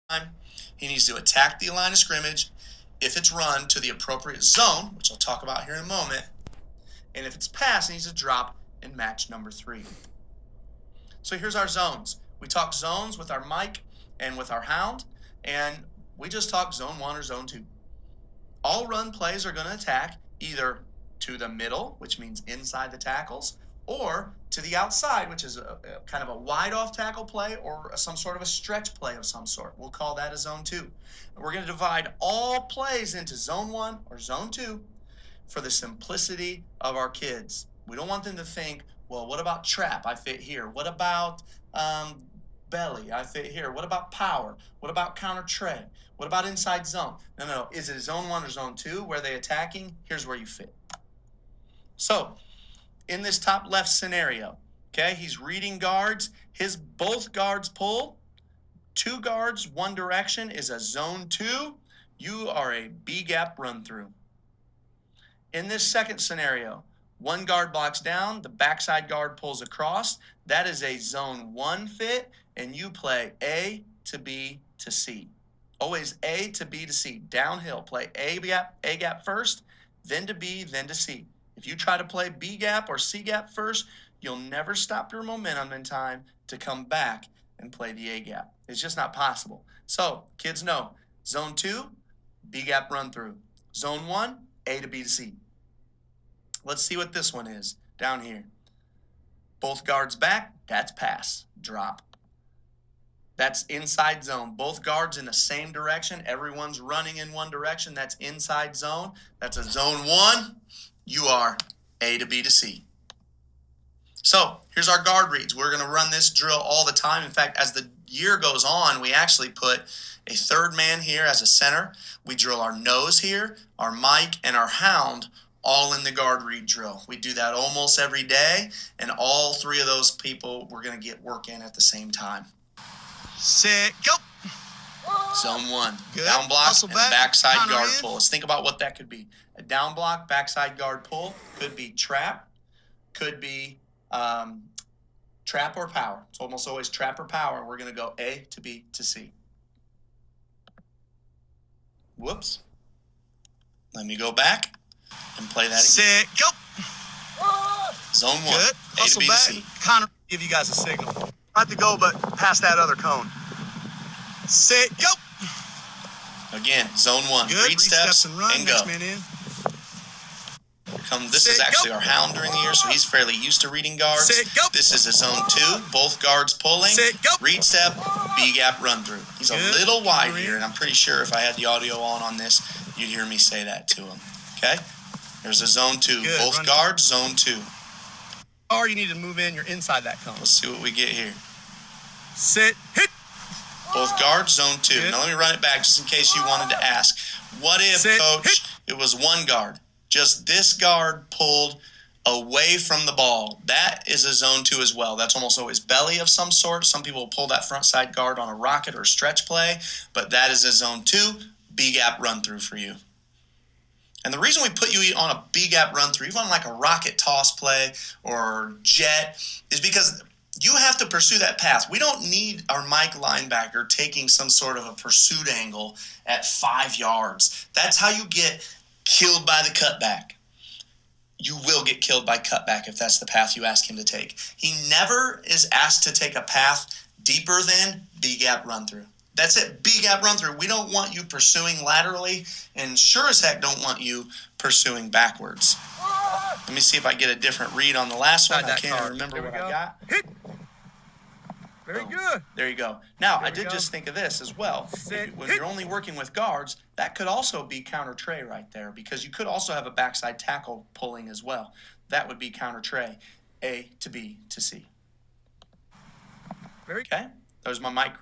time, he needs to attack the line of scrimmage if it's run to the appropriate zone, which I'll talk about here in a moment, and if it's pass, he needs to drop in match number 3. So here's our zones. We talk zones with our Mike and with our Hound, and we just talk zone 1 or zone 2. All run plays are going to attack either to the middle, which means inside the tackles, or to the outside, which is a kind of a wide off tackle play or some sort of a stretch play of some sort. We'll call that a zone 2. And we're going to divide all plays into zone 1 or zone 2 for the simplicity of our kids. We don't want them to think, well, what about trap? I fit here. What about belly? I fit here. What about power? What about counter tray? What about inside zone? No. Is it zone 1 or zone 2? Where are they attacking? Here's where you fit. So in this top left scenario, okay, he's reading guards. His both guards pull. 2 guards, one direction is a zone 2. You are a B gap run through. In this second scenario, 1 guard blocks down, the backside guard pulls across. That is a zone 1 fit, and you play A to B to C. Always A to B to C. Downhill, play A gap first, then to B, then to C. If you try to play B gap or C gap first, you'll never stop your momentum in time to come back and play the A gap. It's just not possible. So kids know, zone 2, B gap run through. Zone 1, A to B to C. Let's see what this one is down here. Both guards back, that's pass, drop. That's inside zone. Both guards in the same direction. Everyone's running in one direction. That's inside zone. That's a zone 1. You are A to B to C. So here's our guard reads. We're going to run this drill all the time. In fact, as the year goes on, we actually put a third man here as a center. We drill our nose here, our Mike, and our Hound all in the guard read drill. We do that almost every day, and all 3 of those people we're going to get work in at the same time. Set, go. Zone 1, Good. down block Hustle and back, backside counter guard in. pull. Let's think about what that could be. A down block, backside guard pull, could be trap, could be trap or power. It's almost always trap or power. We're going to go A to B to C. Whoops. Let me go back and play that again. Set, go. Zone 1, Good. A to Hustle B to back. C. Counter. Give you guys a signal. Not to go, but past that other cone. Set, go. Again, zone 1. Good. Read steps and run. and go. Next man in. This is Set, actually go. our Hound during the year, so he's fairly used to reading guards. Set, go. This is a zone 2. Both guards pulling. Set, go. Read step, B gap run through. He's Good. a little wide Three. here, and I'm pretty sure if I had the audio on this, you'd hear me say that to him. Okay? There's a zone 2. Good. Both Run. guards, zone 2. Or you need to move in. You're inside that cone. Let's see what we get here. Set, hit. Both guards, zone 2. Good. Now let me run it back just in case you wanted to ask. What if, Set, Coach, hit. it was 1 guard? Just this guard pulled away from the ball. That is a zone 2 as well. That's almost always belly of some sort. Some people will pull that front side guard on a rocket or a stretch play, but that is a zone 2 B gap run through for you. And the reason we put you on a B gap run through, even on like a rocket toss play or jet, is because you have to pursue that path. We don't need our Mike linebacker taking some sort of a pursuit angle at 5 yards. That's how you get killed by the cutback. You will get killed by cutback if that's the path you ask him to take. He never is asked to take a path deeper than B gap run through. That's it, B gap run through. We don't want you pursuing laterally, and sure as heck don't want you pursuing backwards. Let me see if I get a different read on the last one. I can't remember what I got. Hit. Very good. There you go. Now, I we did go. just think of this as well. Sit, When hit. you're only working with guards, that could also be counter tray right there, because you could also have a backside tackle pulling as well. That would be counter tray, A to B to C. Very Okay? There's my mic.